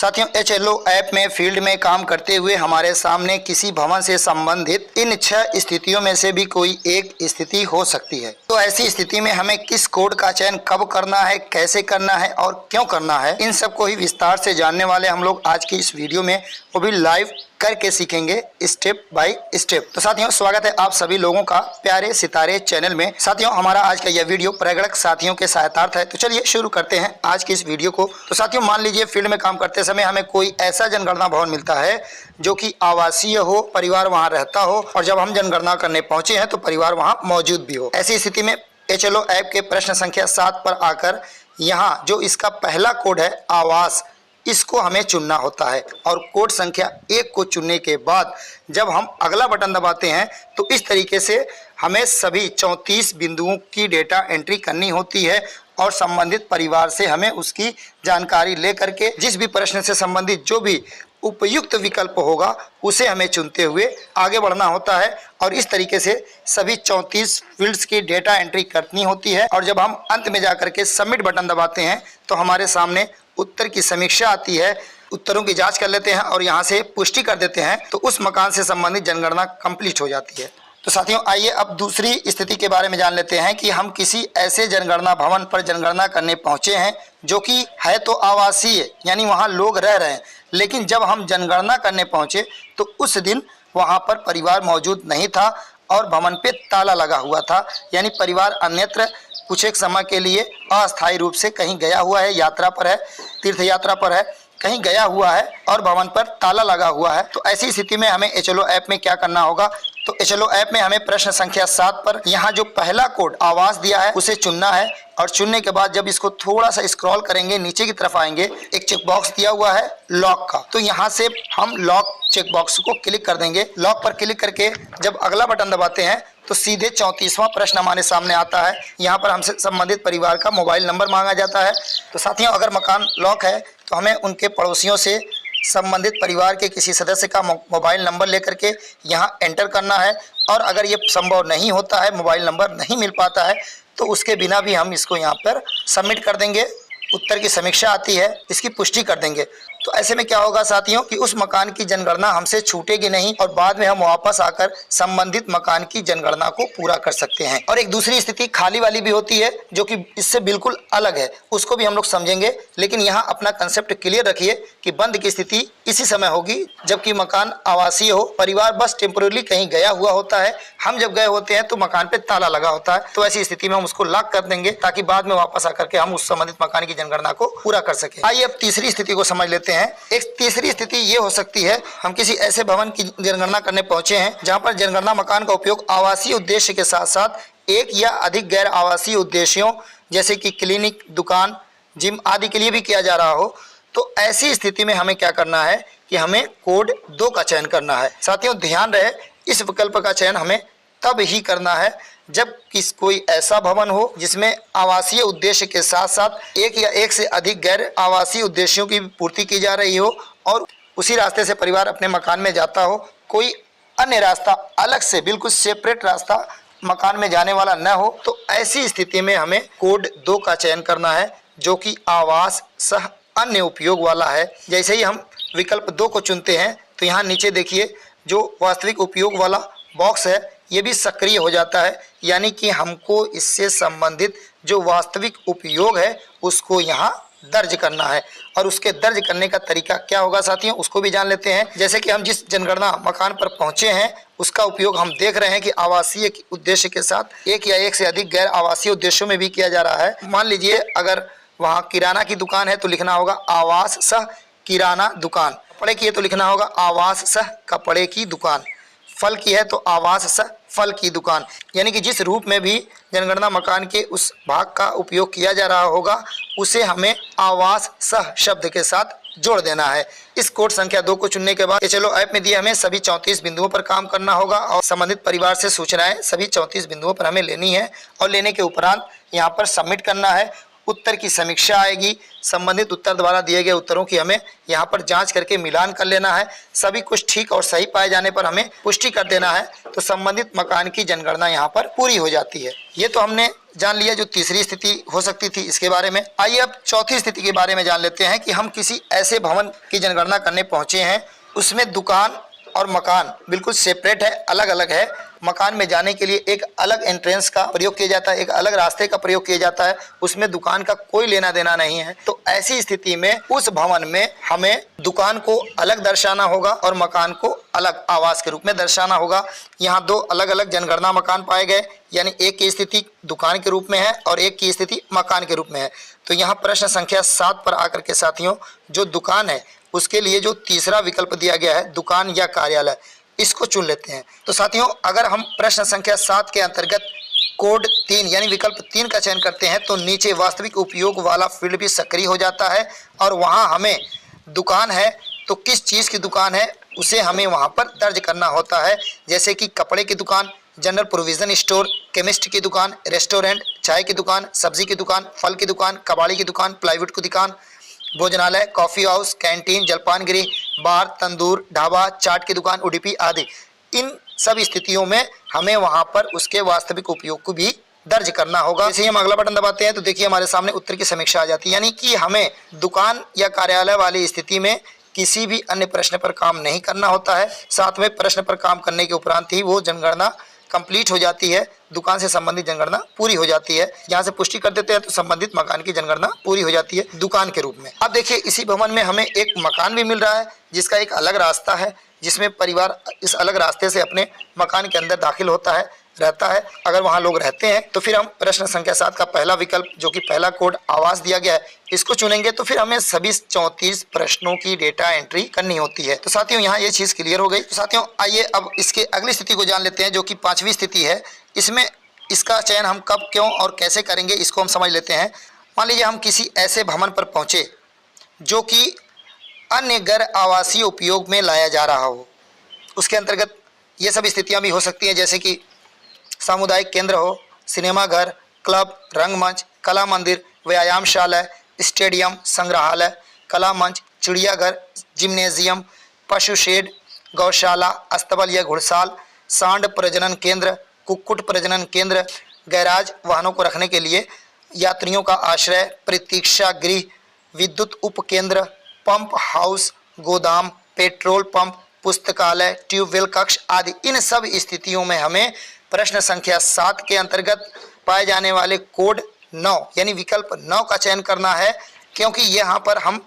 साथियों, HLO app में field में काम करते हुए हमारे सामने किसी भवन से संबंधित इन 6 स्थितियों में से भी कोई एक स्थिति हो सकती है। तो ऐसी स्थिति में हमें किस कोड का चयन कब करना है, कैसे करना है और क्यों करना है, इन सब को ही विस्तार से जानने वाले हम लोग आज की इस वीडियो में, वो भी लाइव करके सीखेंगे स्टेप बाय स्टेप। तो साथियों, स्वागत है आप सभी लोगों का प्यारे सितारे चैनल में। साथियों, हमारा आज का यह वीडियो प्रगणक साथियों के सहायतार्थ है। तो चलिए शुरू करते हैं आज की इस वीडियो को। तो साथियों, मान लीजिए फील्ड में काम करते समय हमें कोई ऐसा जनगणना भवन मिलता है जो कि आवासीय हो, परिवार वहां रहता हो और जब हम जनगणना करने पहुंचे हैं तो परिवार वहां मौजूद भी हो। ऐसी स्थिति में HLO ऐप के प्रश्न संख्या 7 पर आकर यहाँ जो इसका पहला कोड है आवास, इसको हमें चुनना होता है और कोड संख्या 1 को चुनने के बाद जब हम अगला बटन दबाते हैं तो इस तरीके से हमें सभी 34 बिंदुओं की डेटा एंट्री करनी होती है और संबंधित परिवार से हमें उसकी जानकारी लेकर के जिस भी प्रश्न से संबंधित जो भी उपयुक्त विकल्प होगा उसे हमें चुनते हुए आगे बढ़ना होता है और इस तरीके से सभी 34 फील्ड्स की डेटा एंट्री करनी होती है। और जब हम अंत में जाकर के सबमिट बटन दबाते हैं तो हमारे सामने उत्तर की समीक्षा आती है। उत्तरों की जांच कर लेते हैं और यहाँ से पुष्टि कर देते हैं तो उस मकान से संबंधित जनगणना कंप्लीट हो जाती है। तो साथियों, आइए अब दूसरी स्थिति के बारे में जान लेते हैं कि हम किसी ऐसे जनगणना भवन पर जनगणना करने पहुंचे हैं जो कि है तो आवासीय, यानी वहां लोग रह रहे हैं, लेकिन जब हम जनगणना करने पहुंचे तो उस दिन वहां पर परिवार मौजूद नहीं था और भवन पे ताला लगा हुआ था, यानी परिवार अन्यत्र कुछ एक समय के लिए अस्थायी रूप से कहीं गया हुआ है, यात्रा पर है, तीर्थ यात्रा पर है, कहीं गया हुआ है और भवन पर ताला लगा हुआ है। तो ऐसी स्थिति में हमें HLO ऐप में क्या करना होगा? तो HLO ऐप में हमें प्रश्न संख्या 7 पर यहाँ जो पहला कोड आवास दिया है उसे चुनना है और चुनने के बाद जब इसको थोड़ा सा स्क्रॉल करेंगे नीचे की तरफ आएंगे, एक चेक बॉक्स दिया हुआ है लॉक का, तो यहाँ से हम लॉक चेक बॉक्स को क्लिक कर देंगे। लॉक पर क्लिक करके जब अगला बटन दबाते हैं तो सीधे 34वां प्रश्न हमारे सामने आता है। यहाँ पर हमसे संबंधित परिवार का मोबाइल नंबर मांगा जाता है। तो साथियों, अगर मकान लॉक है तो हमें उनके पड़ोसियों से संबंधित परिवार के किसी सदस्य का मोबाइल नंबर लेकर के यहाँ एंटर करना है और अगर ये संभव नहीं होता है, मोबाइल नंबर नहीं मिल पाता है, तो उसके बिना भी हम इसको यहाँ पर सबमिट कर देंगे। उत्तर की समीक्षा आती है, इसकी पुष्टि कर देंगे। तो ऐसे में क्या होगा साथियों कि उस मकान की जनगणना हमसे छूटेगी नहीं और बाद में हम वापस आकर संबंधित मकान की जनगणना को पूरा कर सकते हैं। और एक दूसरी स्थिति खाली वाली भी होती है जो कि इससे बिल्कुल अलग है, उसको भी हम लोग समझेंगे, लेकिन यहाँ अपना कंसेप्ट क्लियर रखिए कि बंद की स्थिति इसी समय होगी जबकि मकान आवासीय हो, परिवार बस टेम्पोररी कहीं गया हुआ होता है, हम जब गए होते हैं तो मकान पे ताला लगा होता है। तो ऐसी स्थिति में हम उसको लॉक कर देंगे ताकि बाद में वापस आकर के हम उस संबंधित मकान की जनगणना को पूरा कर सके। आइए अब तीसरी स्थिति को समझ लेते हैं। एक तीसरी स्थिति ये हो सकती है, हम किसी ऐसे भवन की जनगणना करने पहुंचे हैं जहां पर जनगणना मकान का उपयोग आवासीय उद्देश्य के साथ साथ एक या अधिक गैर आवासीय उद्देश्यों जैसे कि क्लिनिक, दुकान, जिम आदि के लिए भी किया जा रहा हो। तो ऐसी स्थिति में हमें क्या करना है कि हमें कोड 2 का चयन करना है। साथियों, ध्यान रहे, इस विकल्प का चयन हमें तब ही करना है जब कोई ऐसा भवन हो जिसमें आवासीय उद्देश्य के साथ साथ एक या एक से अधिक गैर आवासीय उद्देश्यों की पूर्ति की जा रही हो और उसी रास्ते से परिवार अपने मकान में जाता हो, कोई अन्य रास्ता अलग से बिल्कुल सेपरेट रास्ता मकान में जाने वाला न हो। तो ऐसी स्थिति में हमें कोड 2 का चयन करना है जो कि आवास सह अन्य उपयोग वाला है। जैसे ही हम विकल्प 2 को चुनते हैं तो यहाँ नीचे देखिए जो वास्तविक उपयोग वाला बॉक्स है ये भी सक्रिय हो जाता है, यानी कि हमको इससे संबंधित जो वास्तविक उपयोग है उसको यहाँ दर्ज करना है। और उसके दर्ज करने का तरीका क्या होगा साथियों, उसको भी जान लेते हैं। जैसे कि हम जिस जनगणना मकान पर पहुंचे हैं उसका उपयोग हम देख रहे हैं कि आवासीय उद्देश्य के साथ एक या एक से अधिक गैर आवासीय उद्देश्यों में भी किया जा रहा है। मान लीजिए अगर वहाँ किराना की दुकान है तो लिखना होगा आवास सह किराना दुकान, कपड़े की है तो लिखना होगा आवास सह कपड़े की दुकान, फल की है तो आवास सह फल की दुकान। यानी कि जिस रूप में भी जनगणना मकान के उस भाग का उपयोग किया जा रहा होगा उसे हमें आवास सह शब्द के साथ जोड़ देना है। इस कोड संख्या 2 को चुनने के बाद HLO ऐप में दिए हमें सभी 34 बिंदुओं पर काम करना होगा और संबंधित परिवार से सूचनाएं सभी 34 बिंदुओं पर हमें लेनी है और लेने के उपरांत यहाँ पर सबमिट करना है उत्तर की समीक्षा आएगी। संबंधित उत्तर द्वारा दिए गए उत्तरों की हमें यहाँ पर जांच करके मिलान कर लेना है। सभी कुछ ठीक और सही पाए जाने पर हमें पुष्टि कर देना है, तो संबंधित मकान की जनगणना यहाँ पर पूरी हो जाती है। ये तो हमने जान लिया जो तीसरी स्थिति हो सकती थी इसके बारे में। आइए अब चौथी स्थिति के बारे में जान लेते हैं कि हम किसी ऐसे भवन की जनगणना करने पहुंचे हैं, उसमें दुकान और मकान बिल्कुल सेपरेट है, अलग अलग है। मकान में जाने के लिए एक अलग एंट्रेंस का प्रयोग किया जाता है, एक अलग रास्ते का प्रयोग किया जाता है, उसमें दुकान का कोई लेना देना नहीं है। तो ऐसी स्थिति में उस भवन में हमें दुकान को अलग दर्शाना होगा और मकान को अलग आवास के रूप में दर्शाना होगा। यहाँ दो अलग अलग जनगणना मकान पाए गए, यानी एक की स्थिति दुकान के रूप में है और एक की स्थिति मकान के रूप में है। तो यहाँ प्रश्न संख्या 7 पर आकर के साथियों, जो दुकान है उसके लिए जो तीसरा विकल्प दिया गया है दुकान या कार्यालय, इसको चुन लेते हैं। तो साथियों, अगर हम प्रश्न संख्या 7 के अंतर्गत कोड 3 यानी विकल्प 3 का चयन करते हैं तो नीचे वास्तविक उपयोग वाला फील्ड भी सक्रिय हो जाता है और वहां हमें दुकान है तो किस चीज़ की दुकान है उसे हमें वहां पर दर्ज करना होता है, जैसे कि कपड़े की दुकान, जनरल प्रोविजन स्टोर, केमिस्ट की दुकान, रेस्टोरेंट, चाय की दुकान, सब्जी की दुकान, फल की दुकान, कबाड़ी की दुकान, प्लाईवुड की दुकान, भोजनालय, कॉफ़ी हाउस, कैंटीन, जलपान गृह, बार, तंदूर, ढाबा, चाट की दुकान, उडुपी आदि। इन सब स्थितियों में हमें वहां पर उसके वास्तविक उपयोग को भी दर्ज करना होगा। जैसे ही हम अगला बटन दबाते हैं तो देखिए हमारे सामने उत्तर की समीक्षा आ जाती है, यानी कि हमें दुकान या कार्यालय वाली स्थिति में किसी भी अन्य प्रश्न पर काम नहीं करना होता है। साथ में प्रश्न पर काम करने के उपरांत ही वो जनगणना कंप्लीट हो जाती है, दुकान से संबंधित जनगणना पूरी हो जाती है। यहाँ से पुष्टि कर देते हैं तो संबंधित मकान की जनगणना पूरी हो जाती है दुकान के रूप में। अब देखिए इसी भवन में हमें एक मकान भी मिल रहा है जिसका एक अलग रास्ता है, जिसमें परिवार इस अलग रास्ते से अपने मकान के अंदर दाखिल होता है, रहता है। अगर वहाँ लोग रहते हैं तो फिर हम प्रश्न संख्या 7 का पहला विकल्प जो कि पहला कोड आवास दिया गया है इसको चुनेंगे, तो फिर हमें सभी 34 प्रश्नों की डेटा एंट्री करनी होती है। तो साथियों यहाँ ये चीज़ क्लियर हो गई। तो साथियों आइए अब इसके अगली स्थिति को जान लेते हैं जो कि 5वीं स्थिति है। इसमें इसका चयन हम कब, क्यों और कैसे करेंगे इसको हम समझ लेते हैं। मान लीजिए हम किसी ऐसे भवन पर पहुँचे जो कि अन्य गैर आवासीय उपयोग में लाया जा रहा हो। उसके अंतर्गत ये सब स्थितियाँ भी हो सकती हैं, जैसे कि सामुदायिक केंद्र हो, सिनेमा घर, क्लब, रंगमंच, कला मंदिर, व्यायामशाला, स्टेडियम, संग्रहालय, कला मंच, चिड़ियाघर, जिम्नेजियम, पशु शेड, गौशाला, अस्तबल या घुड़साल, सांड प्रजनन केंद्र, कुक्कुट प्रजनन केंद्र, गैराज, वाहनों को रखने के लिए, यात्रियों का आश्रय, प्रतीक्षा गृह, विद्युत उपकेंद्र, पंप हाउस, गोदाम, पेट्रोल पंप, पुस्तकालय, ट्यूबवेल कक्ष आदि। इन सब स्थितियों में हमें प्रश्न संख्या 7 के अंतर्गत पाए जाने वाले कोड 9 यानी विकल्प 9 का चयन करना है, क्योंकि यहाँ पर हम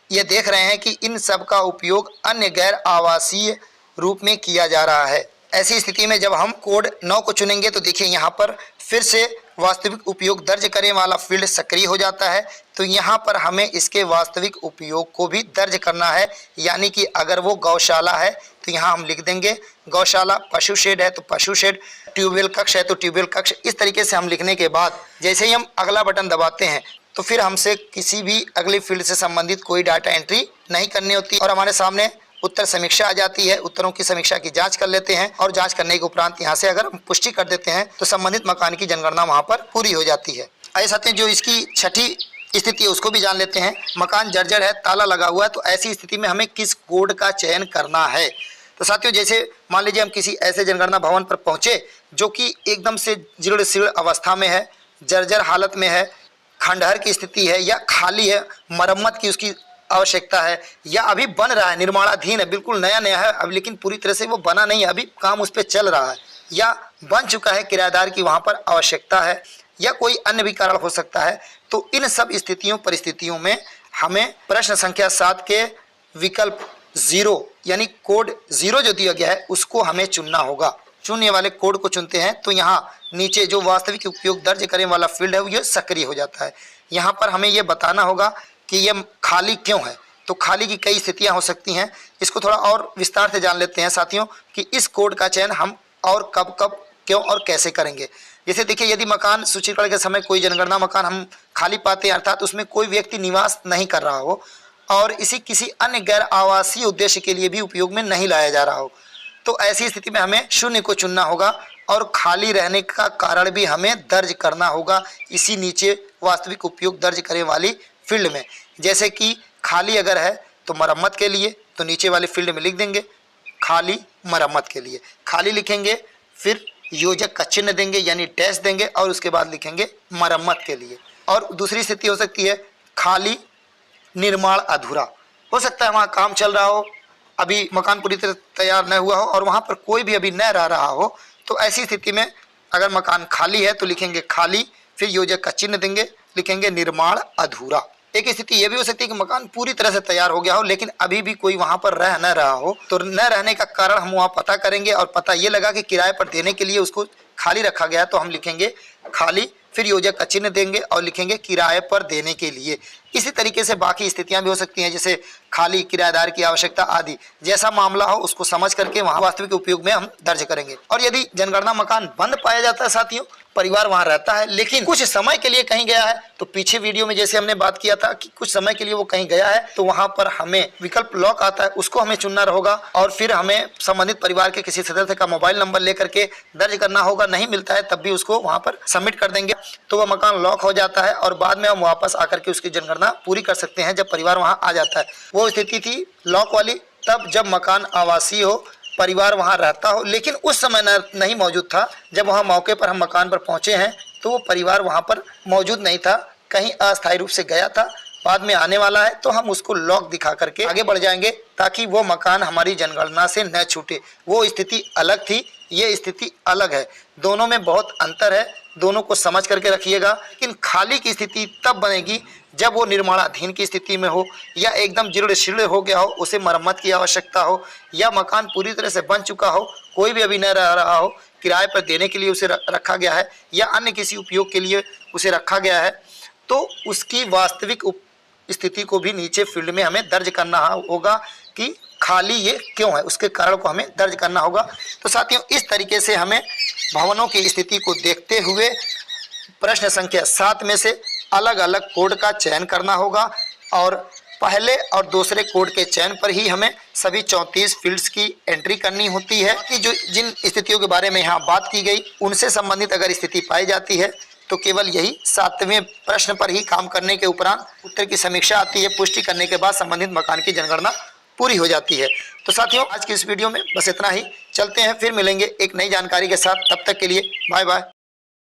ये देख रहे हैं कि इन सब का उपयोग अन्य गैर आवासीय रूप में किया जा रहा है। ऐसी स्थिति में जब हम कोड 9 को चुनेंगे तो देखिए यहाँ पर फिर से वास्तविक उपयोग दर्ज करने वाला फील्ड सक्रिय हो जाता है। तो यहाँ पर हमें इसके वास्तविक उपयोग को भी दर्ज करना है, यानी कि अगर वो गौशाला है तो यहाँ हम लिख देंगे गौशाला, पशु शेड है तो पशु शेड, ट्यूबवेल कक्ष है तो ट्यूबवेल कक्ष। इस तरीके से हम लिखने के बाद जैसे ही हम अगला बटन दबाते हैं तो फिर हमसे किसी भी अगली फील्ड से संबंधित कोई डाटा एंट्री नहीं करनी होती और हमारे सामने उत्तर समीक्षा आ जाती है। उत्तरों की समीक्षा की जांच कर लेते हैं और जांच करने के उपरांत यहाँ से अगर हम पुष्टि कर देते हैं तो संबंधित मकान की जनगणना वहाँ पर पूरी हो जाती है। आइए साथियों, जो इसकी छठी स्थिति है उसको भी जान लेते हैं। मकान जर्जर है, ताला लगा हुआ है, तो ऐसी स्थिति में हमें किस कोड का चयन करना है। तो साथियों जैसे मान लीजिए हम किसी ऐसे जनगणना भवन पर पहुँचे जो कि एकदम से जीर्ण शीर्ण अवस्था में है, जर्जर हालत में है, खंडहर की स्थिति है या खाली है, मरम्मत की उसकी आवश्यकता है या अभी बन रहा है, निर्माणाधीन है, बिल्कुल नया नया है अब, लेकिन पूरी तरह से वो बना नहीं है, अभी काम उस पर चल रहा है, या बन चुका है, किराएदार की वहाँ पर आवश्यकता है या कोई अन्य भी कारण हो सकता है। तो इन सब स्थितियों परिस्थितियों में हमें प्रश्न संख्या 7 के विकल्प 0 यानी कोड 0 जो दिया गया है उसको हमें चुनना होगा। चुनने वाले कोड को चुनते हैं तो यहाँ नीचे जो वास्तविक उपयोग दर्ज करने वाला फील्ड है वो ये सक्रिय हो जाता है। यहाँ पर हमें ये बताना होगा कि ये खाली क्यों है। तो खाली की कई स्थितियाँ हो सकती हैं, इसको थोड़ा और विस्तार से जान लेते हैं साथियों कि इस कोड का चयन हम और कब कब क्यों और कैसे करेंगे। जैसे देखिए, यदि मकान सूचीकरण के समय कोई जनगणना मकान हम खाली पाते हैं, अर्थात उसमें कोई व्यक्ति निवास नहीं कर रहा हो और इसी किसी अन्य गैर आवासीय उद्देश्य के लिए भी उपयोग में नहीं लाया जा रहा हो, तो ऐसी स्थिति में हमें 0 को चुनना होगा और खाली रहने का कारण भी हमें दर्ज करना होगा इसी नीचे वास्तविक उपयोग दर्ज करें वाली फील्ड में। जैसे कि खाली अगर है तो मरम्मत के लिए, तो नीचे वाले फील्ड में लिख देंगे खाली मरम्मत के लिए, खाली लिखेंगे, फिर योजक का चिन्ह देंगे यानी डैश देंगे और उसके बाद लिखेंगे मरम्मत के लिए। और दूसरी स्थिति हो सकती है खाली निर्माण अधूरा, हो सकता है वहाँ काम चल रहा हो, अभी मकान पूरी तरह तैयार न हुआ हो और वहाँ पर कोई भी अभी न रह रहा हो, तो ऐसी स्थिति में अगर मकान खाली है तो लिखेंगे खाली, फिर योजक का चिन्ह देंगे, लिखेंगे निर्माण अधूरा। एक स्थिति ये भी हो सकती है कि मकान पूरी तरह से तैयार हो गया हो लेकिन अभी भी कोई वहाँ पर रह न रहा हो, तो न रहने का कारण हम वहाँ पता करेंगे और पता ये लगा कि किराए पर देने के लिए उसको खाली रखा गया है, तो हम लिखेंगे खाली, फिर योजक का चिन्ह देंगे और लिखेंगे किराए पर देने के लिए। इसी तरीके से बाकी स्थितियां भी हो सकती हैं, जैसे खाली, किराएदार की आवश्यकता आदि। जैसा मामला हो उसको समझ करके वहां वास्तविक उपयोग में हम दर्ज करेंगे। और यदि जनगणना मकान बंद पाया जाता है साथियों, परिवार वहां रहता है लेकिन कुछ समय के लिए कहीं गया है, तो पीछे वीडियो में जैसे हमने बात किया था कि कुछ समय के लिए वो कहीं गया है, तो वहां पर हमें विकल्प लॉक आता है, उसको हमें चुनना होगा और फिर हमें संबंधित परिवार के किसी सदस्य का मोबाइल नंबर लेकर के दर्ज करना होगा। नहीं मिलता है तब भी उसको वहां पर सबमिट कर देंगे, तो वह मकान लॉक हो जाता है और बाद में हम वापस आकर के उसकी जनगणना पूरी कर सकते हैं जब परिवार वहां आ जाता है। वो स्थिति थी लॉक वाली तब जब मकान आवासीय हो, परिवार वहां रहता हो, लेकिन उस समय नहीं मौजूद था। जब वहां मौके पर हम मकान पर पहुंचे हैं तो वो परिवार वहां पर मौजूद नहीं था, कहीं अस्थायी रूप से गया था, बाद में आने वाला है, तो हम उसको लॉक दिखा करके आगे बढ़ जाएंगे ताकि वो मकान हमारी जनगणना से न छूटे। वो स्थिति अलग थी, ये स्थिति अलग है, दोनों में बहुत अंतर है, दोनों को समझ करके रखिएगा। लेकिन खाली की स्थिति तब बनेगी जब वो निर्माणाधीन की स्थिति में हो या एकदम जीर्ण शीर्ण हो गया हो, उसे मरम्मत की आवश्यकता हो, या मकान पूरी तरह से बन चुका हो, कोई भी अभी न रह रहा हो, किराए पर देने के लिए उसे रखा गया है या अन्य किसी उपयोग के लिए उसे रखा गया है, तो उसकी वास्तविक स्थिति को भी नीचे फील्ड में हमें दर्ज करना होगा कि खाली ये क्यों है, उसके कारण को हमें दर्ज करना होगा। तो साथियों, इस तरीके से हमें भवनों की स्थिति को देखते हुए प्रश्न संख्या 7 में से अलग अलग कोड का चयन करना होगा और पहले और दूसरे कोड के चयन पर ही हमें सभी 34 फील्ड्स की एंट्री करनी होती है कि जो जिन स्थितियों के बारे में यहाँ बात की गई उनसे संबंधित अगर स्थिति पाई जाती है तो केवल यही 7वें प्रश्न पर ही काम करने के उपरांत उत्तर की समीक्षा आती है। पुष्टि करने के बाद संबंधित मकान की जनगणना पूरी हो जाती है। तो साथियों, आज की इस वीडियो में बस इतना ही। चलते हैं, फिर मिलेंगे एक नई जानकारी के साथ। तब तक के लिए बाय बाय।